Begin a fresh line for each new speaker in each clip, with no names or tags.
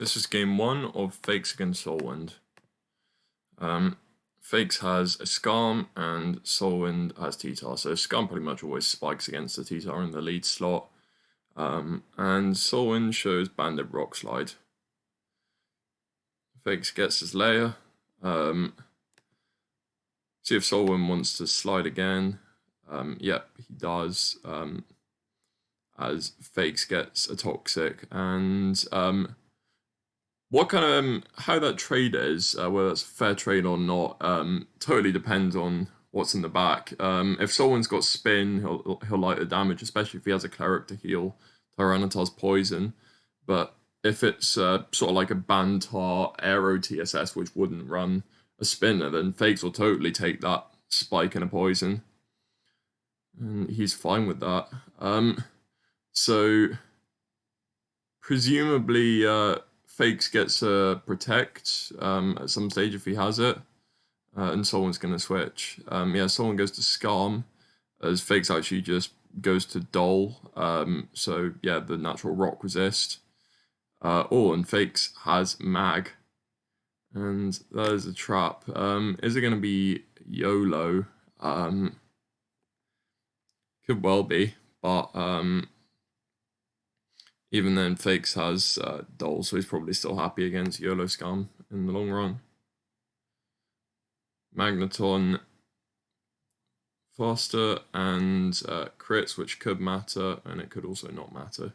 This is game one of Fakes against Soulwind. Fakes has a Scarm and Soulwind has T-Tar. So Scarm pretty much always spikes against the T-Tar in the lead slot. And Soulwind shows Bandit Rock Slide. Fakes gets his layer. See if Soulwind wants to slide again. Yep, he does. As Fakes gets a Toxic. And what kind of how that trade is, whether it's a fair trade or not, totally depends on what's in the back. If someone's got spin, he'll like the damage, especially if he has a cleric to heal Tyranitar's poison. But if it's sort of like a Bantar Aero TSS, which wouldn't run a spinner, then Fakes will totally take that spike and a poison, and he's fine with that. So presumably Fakes gets a Protect at some stage if he has it, and someone's going to switch. Yeah, someone goes to Scarm, as Fakes actually just goes to Dole. So yeah, the natural rock resist. And Fakes has Mag, and that is a trap. Is it going to be YOLO? Could well be, but even then, Fakes has Dole, so he's probably still happy against YOLO Scum in the long run. Magneton faster and crits, which could matter, and it could also not matter.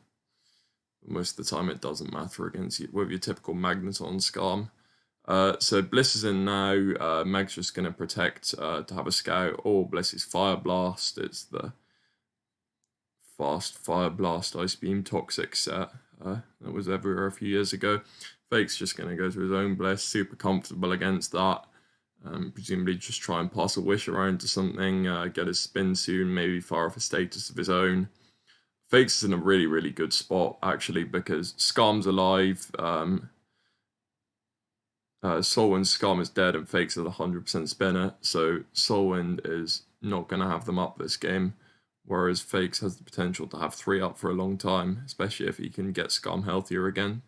But most of the time, it doesn't matter against you with your typical Magneton Scum. So Bliss is in now. Mag's just going to protect to have a scout. Bliss is Fire Blast. It's the fast Fire Blast Ice Beam Toxic set that was everywhere a few years ago. Fake's just going to go to his own Bliss, super comfortable against that. Presumably just try and pass a Wish around to something, get his spin soon, maybe fire off a status of his own. Fakes is in a really, really good spot, actually, because Scarm's alive, Soulwind's Scarm is dead, and Fakes is 100% spinner, so Soulwind is not going to have them up this game, whereas Fakes has the potential to have 3 up for a long time, especially if he can get Scarm healthier again.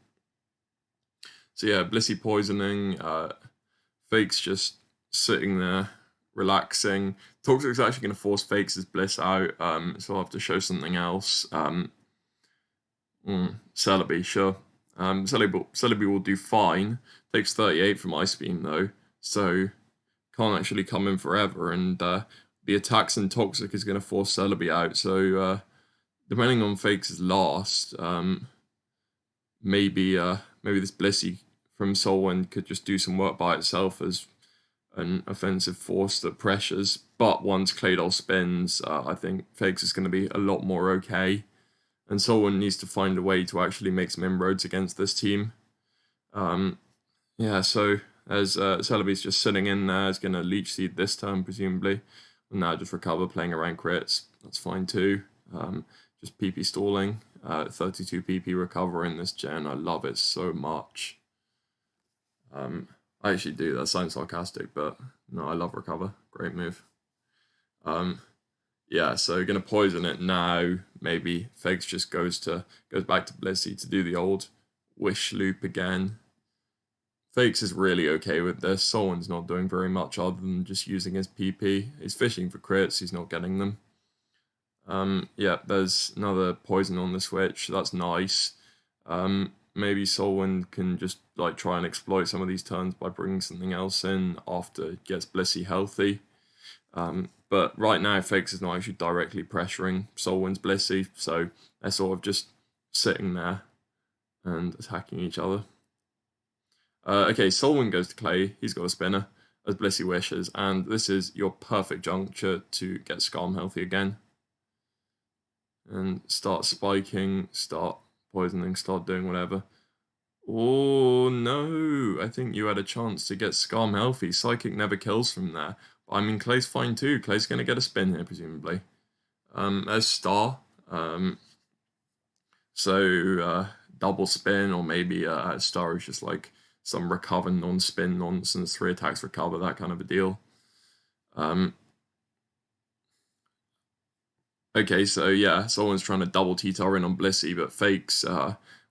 So yeah, Blissey poisoning, Fakes just sitting there, relaxing. Toxic's actually going to force Fakes' Bliss out, so I'll have to show something else. Celebi, sure. Celebi will do fine. Takes 38 from Ice Beam though, so can't actually come in forever, and the attacks in Toxic is going to force Celebi out, so depending on Fakes' last, maybe this Blissey from Soulwind could just do some work by itself as an offensive force that pressures, but once Claydol spins, I think Fakes is going to be a lot more okay, and Soulwind needs to find a way to actually make some inroads against this team. Yeah, so as Celebi's just sitting in there, is going to Leech Seed this turn, presumably, and now just recover, playing around crits, that's fine too. Just PP stalling, 32 PP recover in this gen, I love it so much. I actually do, that sounds sarcastic, but no, I love recover, great move. Yeah, so gonna poison it now. Maybe Fakes just goes back to Blissey to do the old Wish loop again. Fakes is really okay with this. Soulwind's not doing very much other than just using his PP. He's fishing for crits, he's not getting them. Yeah, there's another poison on the switch, that's nice. Maybe Soulwind can just like try and exploit some of these turns by bringing something else in after it gets Blissey healthy. But right now, Fakes is not actually directly pressuring Soulwind's Blissey, so they're sort of just sitting there and attacking each other. Okay, Soulwind goes to Clay, he's got a spinner, as Blissey wishes, and this is your perfect juncture to get Scarm healthy again. And start spiking, start poisoning, start doing whatever. Oh no, I think you had a chance to get Scarm healthy. Psychic never kills from there. I mean, Clay's fine too. Clay's going to get a spin here, presumably. There's Star. So double spin, or maybe Star is just like some recover non-spin nonsense, 3 attacks recover, that kind of a deal. Okay, so yeah, someone's trying to double T-Tar in on Blissey, but Fakes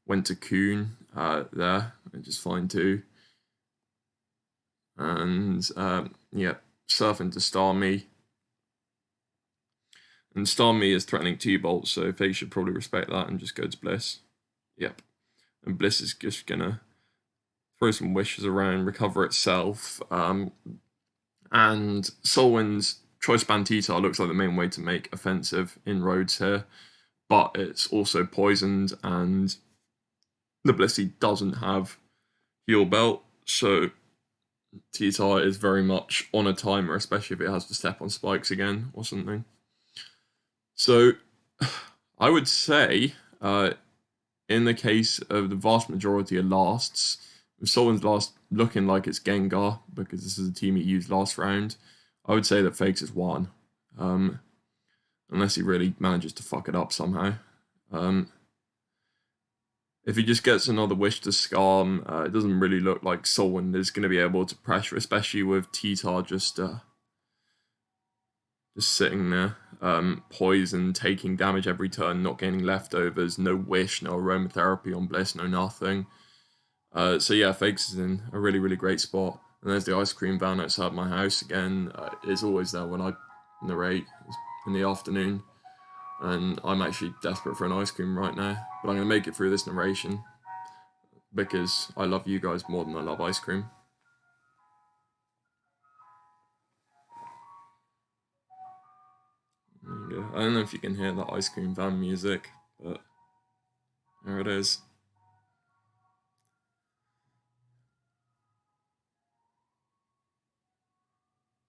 went to Coon there, which is fine too. And yeah, Surf into Starmie. And Starmie is threatening T-Bolt, so Fake should probably respect that and just go to Bliss. Yep. And Bliss is just gonna throw some wishes around, recover itself. And Soulwind's Choice Band T-Tar looks like the main way to make offensive inroads here, but it's also poisoned, and the Blissey doesn't have Heal Belt, so T-Tar is very much on a timer, especially if it has to step on spikes again or something. So I would say, in the case of the vast majority of lasts, if Soulwind's last looking like it's Gengar, because this is a team he used last round, I would say that Fakes is 1. Unless he really manages to fuck it up somehow. If he just gets another wish to Scarm, it doesn't really look like Soulwind is going to be able to pressure, especially with T-Tar just sitting there, poison, taking damage every turn, not gaining leftovers, no wish, no aromatherapy on Bliss, no nothing. So yeah, Fakes is in a really, really great spot. And there's the ice cream van outside my house again. It's always there when I narrate in the afternoon. And I'm actually desperate for an ice cream right now. But I'm going to make it through this narration because I love you guys more than I love ice cream. There you go. I don't know if you can hear that ice cream van music, but there it is.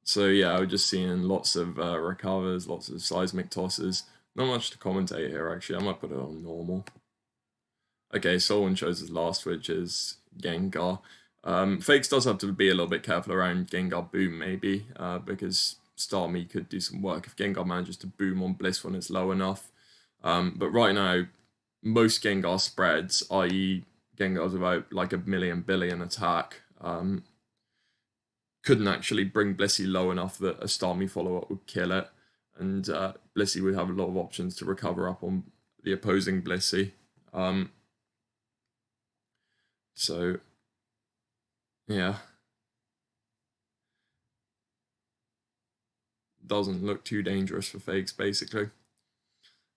So yeah, I was just seeing lots of recovers, lots of seismic tosses. Not much to commentate here, actually. I might put it on normal. Okay, Soulwind chose his last, which is Gengar. Fakes does have to be a little bit careful around Gengar Boom, maybe, because Starmie could do some work if Gengar manages to boom on Bliss when it's low enough. But right now, most Gengar spreads, i.e. Gengar's about like a million billion attack, couldn't actually bring Blissey low enough that a Starmie follow-up would kill it, and Blissey would have a lot of options to recover up on the opposing Blissey. So, yeah. Doesn't look too dangerous for Fakes, basically.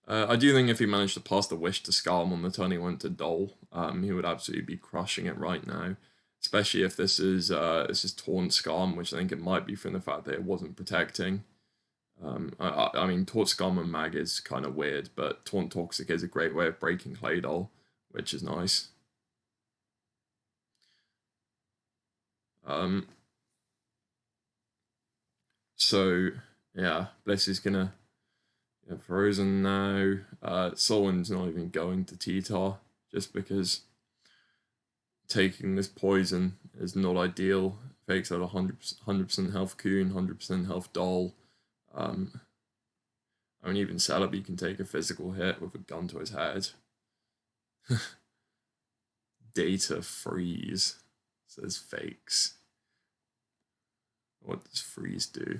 I do think if he managed to pass the wish to Scarm on the turn he went to Dole, he would absolutely be crushing it right now. Especially if this is Taunt Scarm, which I think it might be from the fact that it wasn't protecting. I mean, Taunt Scarm and Mag is kind of weird, but Taunt Toxic is a great way of breaking Claydol, which is nice. So, yeah, Bliss is gonna get frozen now. Soulwind's not even going to T-Tar, just because taking this poison is not ideal. Fakes out 100% health Coon, 100% health Doll. I mean, even Celebi can take a physical hit with a gun to his head. Data freeze, says Fakes. What does freeze do?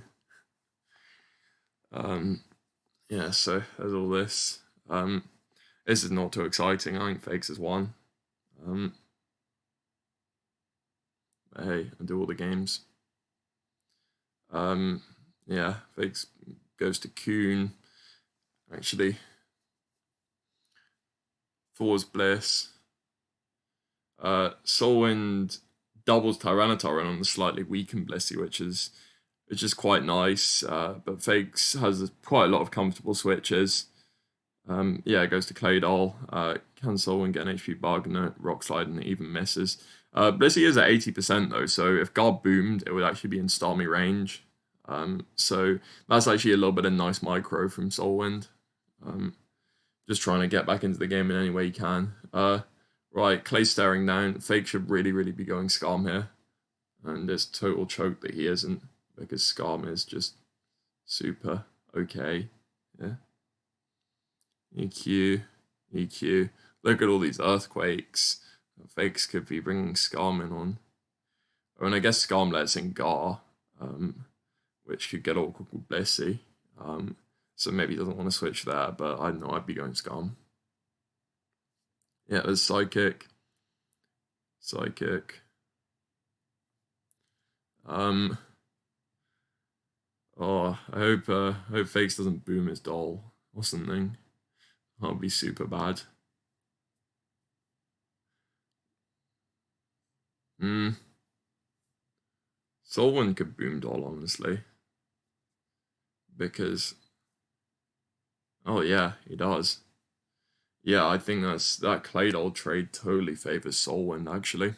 Yeah, so there's all this. This is not too exciting. I think Fakes has won. But hey, I do all the games. Yeah, Fakes goes to Coon. Actually, Thor's Bliss. Soulwind doubles Tyranitar on the slightly weakened Blissey, which is quite nice. But Fakes has quite a lot of comfortable switches. Yeah, it goes to Claydol. Can Soulwind get an HP bug? No, Rock Slide, and it even misses. Blissey is at 80% though, so if Guard boomed, it would actually be in Starmie range. So that's actually a little bit of nice micro from Soulwind. Just trying to get back into the game in any way you can. Right, Clay's staring down. Fake should really, really be going Scarm here. And it's total choke that he isn't, because Scarm is just super okay. Yeah. EQ, EQ. Look at all these earthquakes. Fakes could be bringing Scarm in on. Oh, and I guess Scarm lets in Gar, which could get awkward with Blissey. So maybe he doesn't want to switch there, but I know I'd be going Scarm. Yeah, there's Psychic. Psychic. Oh, I hope Fakes doesn't boom his doll or something. That'll be super bad. Soulwind could boom doll, honestly. Because, oh yeah, he does. Yeah, I think that Claydol trade totally favors Soulwind, actually.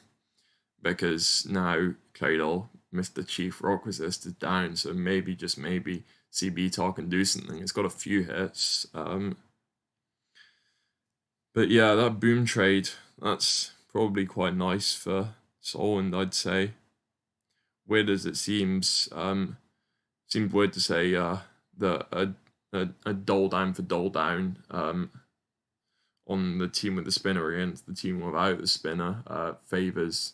Because now Claydol, Mr. Chief Rock Resist, is down, so maybe, just maybe, CB can do something. It's got a few hits. But yeah, that boom trade, that's probably quite nice for Soulwind, I'd say. Weird as it seems, seems weird to say that a dole down for dole down on the team with the spinner against the team without the spinner favors,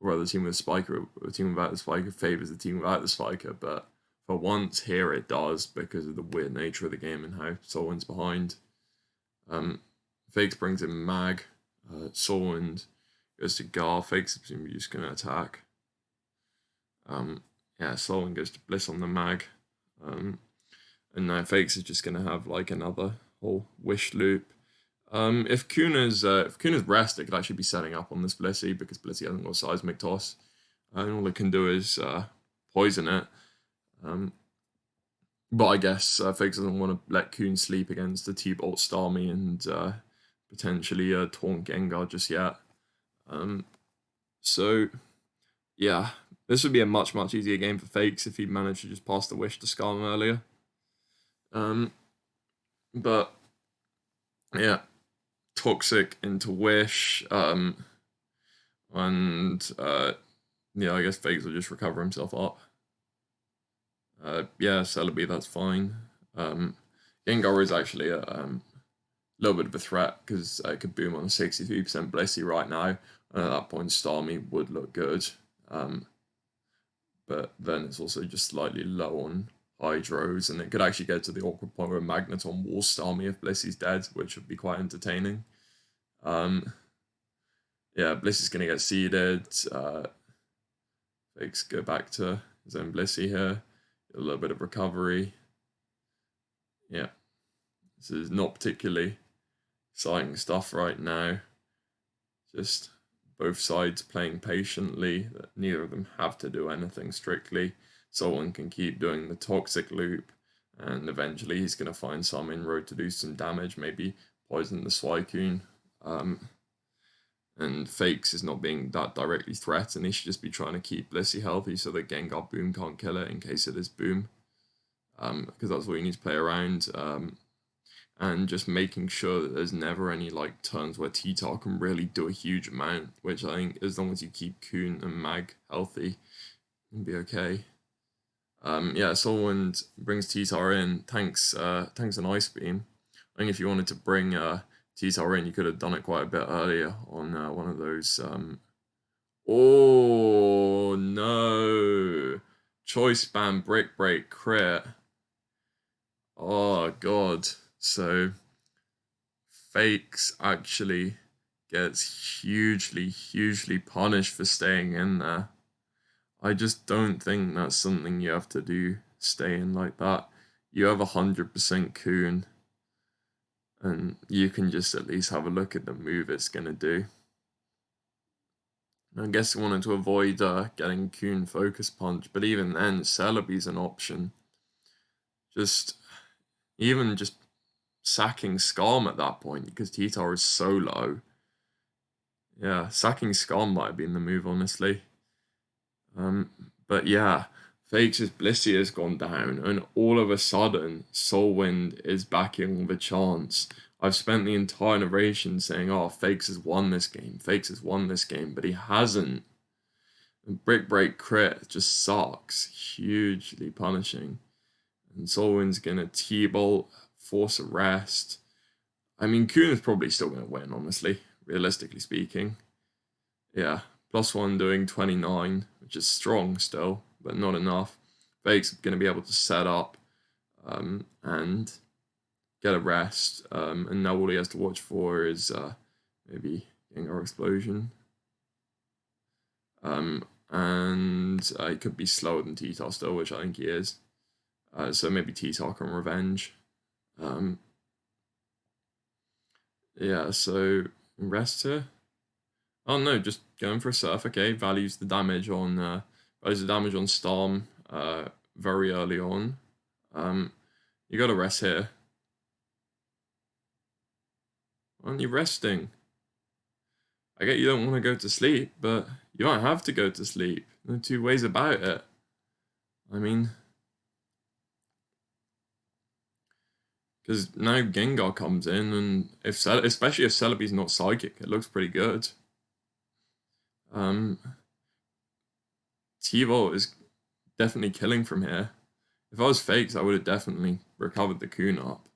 or rather, the team with the spiker, the team without the spiker favors the team without the spiker. But for once here, it does because of the weird nature of the game and how Soulwind's behind. Fakes brings in Mag. Soulwind goes to Gar. Fakes seem just going to attack. Yeah, Soulwind goes to Bliss on the Mag. And now Fakes is just going to have like another whole wish loop. If Kuna's rest, it could actually be setting up on this Blissey because Blissey hasn't got Seismic Toss. And all it can do is poison it. But I guess Fakes doesn't want to let Kuhn sleep against the T-Bolt Starmie and potentially taunt Gengar just yet. So, yeah, this would be a much easier game for Fakes if he managed to just pass the wish to Skarm earlier. But, yeah, Toxic into Wish, and, yeah, I guess Fakes will just recover himself up. Yeah, Celebi, that's fine. Gengar is actually a little bit of a threat because it could boom on a 63% Blissey right now. And at that point, Starmie would look good. But then it's also just slightly low on Hydros, and it could actually get to the awkward point where Magneton walls Starmie if Blissey's dead, which would be quite entertaining. Yeah, Bliss is going to get seeded. Fakes go back to his own Blissey here. A little bit of recovery. Yeah. This is not particularly exciting stuff right now. Just both sides playing patiently. Neither of them have to do anything strictly. Someone can keep doing the toxic loop, and eventually he's going to find some inroad to do some damage, maybe poison the Suicune. And Fakes is not being that directly threatened. He should just be trying to keep Blissey healthy so that Gengar Boom can't kill it in case it is Boom. Because that's what you need to play around. And just making sure that there's never any like turns where T-Tar can really do a huge amount, which I think as long as you keep Kuhn and Mag healthy, you'll be okay. Yeah, Soulwind brings T-Tar in, tanks an Ice Beam. I think if you wanted to bring T-Tar in, you could have done it quite a bit earlier on one of those. Oh no! Choice Band Brick Break crit. Oh god. So Fakes actually gets hugely punished for staying in there. I just don't think that's something you have to do, stay in like that. You have 100% Coon, and you can just at least have a look at the move it's going to do. I guess I wanted to avoid getting Coon Focus Punch, but even then, Celebi's an option. Even just sacking Skarm at that point, because T-Tar is so low. Yeah, sacking Skarm might have been the move, honestly. But yeah, Fakes' Blissey has gone down, and all of a sudden, Soulwind is backing with a chance. I've spent the entire narration saying, oh, Fakes has won this game, Fakes has won this game, but he hasn't. And Brick Break crit just sucks, hugely punishing. And Soulwind's gonna T-Bolt, force a rest. I mean, Kuhn is probably still gonna win, honestly, realistically speaking. Yeah, +1 doing 29, which is strong still, but not enough. Fake's going to be able to set up and get a rest, and now all he has to watch for is maybe Gengar Explosion. And he could be slower than T-Tar still, which I think he is. So maybe T-Tar can revenge. Yeah, so rest here. Oh no, just going for a surf. Okay, values the damage on Storm very early on. You got to rest here. Aren't you resting? I get you don't want to go to sleep, but you don't have to go to sleep. There are two ways about it. I mean, because now Gengar comes in, and especially if Celebi's not psychic, it looks pretty good. T-Volt is definitely killing from here. If I was Fakes, I would have definitely recovered the Coon up.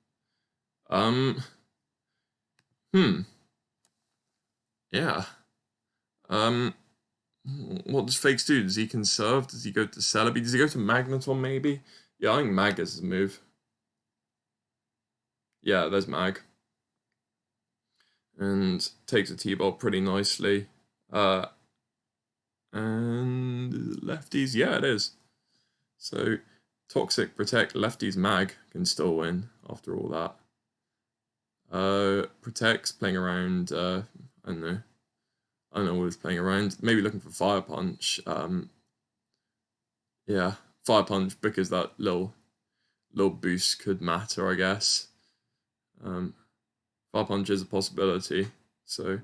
Yeah. What does Fakes do? Does he conserve? Does he go to Celebi? Does he go to Magneton maybe? Yeah, I think Mag is his move. Yeah, there's Mag. And takes a T-Bolt pretty nicely. And lefties, yeah, it is. So Toxic, Protect, lefties, Mag can still win after all that. Protect's playing around, I don't know what he's playing around. Maybe looking for Fire Punch. Yeah, Fire Punch because that little boost could matter, I guess. Fire Punch is a possibility. So,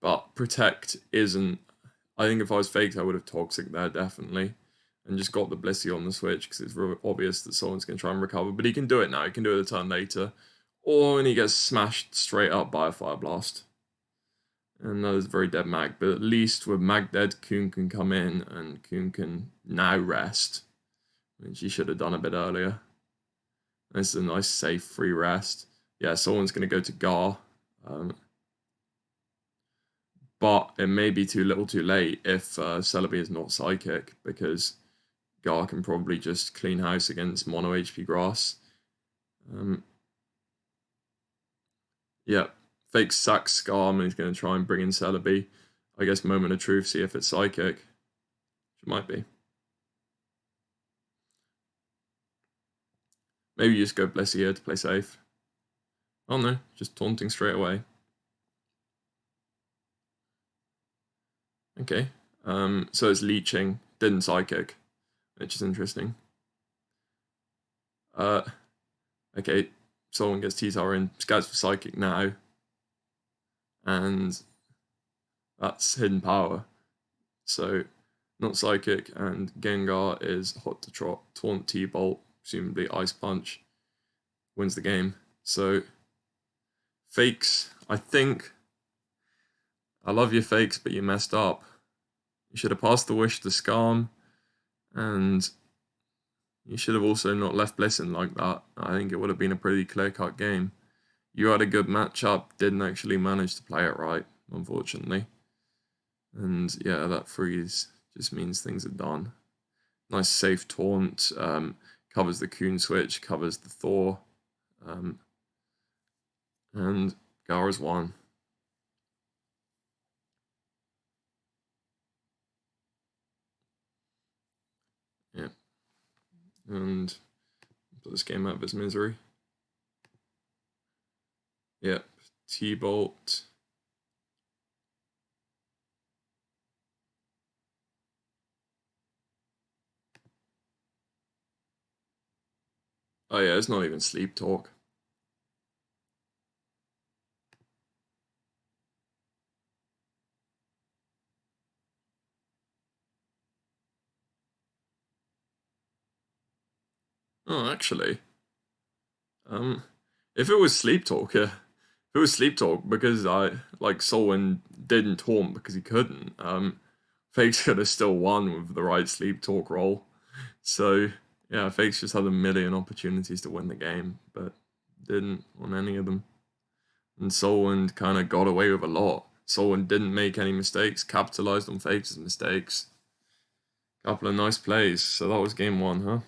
but Protect isn't. I think if I was Faked, I would have Toxic there definitely, and just got the Blissey on the switch because it's real obvious that someone's going to try and recover. But he can do it now. He can do it a turn later, or when he gets smashed straight up by a Fire Blast. And that is very dead Mag, but at least with Mag dead, Coon can come in, and Coon can now rest, which he should have done a bit earlier. This is a nice, safe, free rest. Yeah, someone's going to go to Gar. But it may be too little too late if Celebi is not Psychic, because Gar can probably just clean house against mono HP Grass. Yeah, Fake sacks Scar, and he's going to try and bring in Celebi. I guess Moment of Truth, see if it's Psychic. It might be. Maybe you just go Blissey here to play safe. Oh no, just taunting straight away. Okay, so it's leeching, didn't Psychic, which is interesting. Okay, someone gets T-Tar in, scouts for Psychic now, and that's Hidden Power. So, not Psychic, and Gengar is hot to trot, taunt T-Bolt, presumably Ice Punch, wins the game. So, Fakes, I think, I love your Fakes, but you messed up. You should have passed the wish to Skarm, and you should have also not left Bliss in like that. I think it would have been a pretty clear-cut game. You had a good matchup, didn't actually manage to play it right, unfortunately. And yeah, that freeze just means things are done. Nice safe taunt, covers the Coon switch, covers the Thor, and Gara's won. Yeah. And put this game out of its misery. Yep, T-Bolt. Oh yeah, it's not even Sleep Talk. Oh, actually, if it was Sleep Talk, because Soulwind didn't taunt because he couldn't, Fakes could have still won with the right Sleep Talk roll. So yeah, Fakes just had a million opportunities to win the game, but didn't on any of them. And Soulwind kind of got away with a lot. Soulwind didn't make any mistakes, capitalized on Fakes' mistakes. Couple of nice plays. So that was game one, huh?